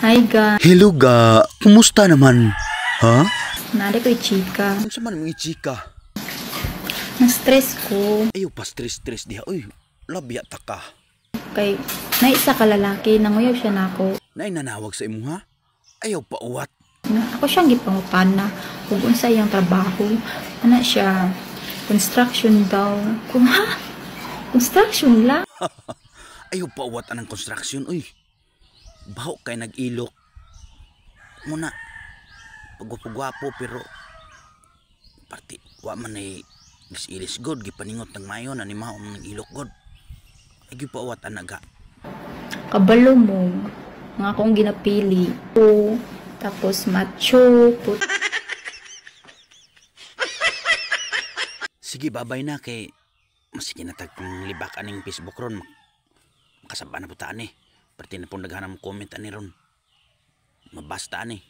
Hi ga, Hello ga, kumusta naman? Ha? nari ko'y chika. Ano sa man mga chika? Na-stress ko. Ayaw pa stress diha. Uy, labya ta ka. Kay, naisa ka lalaki, nanguyaw siya na ako. Nay nanawag sa imo ha? Ayaw pa uwat. Ako siyang gipangutan na kung unsa iyang trabaho. Ano siya, construction daw. Kung ha? Construction lang? Ayaw pa uwat anang construction. Uy, baho kay nag-ilok. Muna, pagwapo-gwapo pero parti, wa man ay ilis god. Gipaningot ng mayo na ni maong ng ilok god. Ayaw pa uwat anaga. Kabalo mo, nga akong ginapili. O, tapos macho, Sige, babay na kay masige na tag libak aning Facebook ron. Makasaba na po taan eh. Parti na po naghanam comment ani ron. Mabasta ani.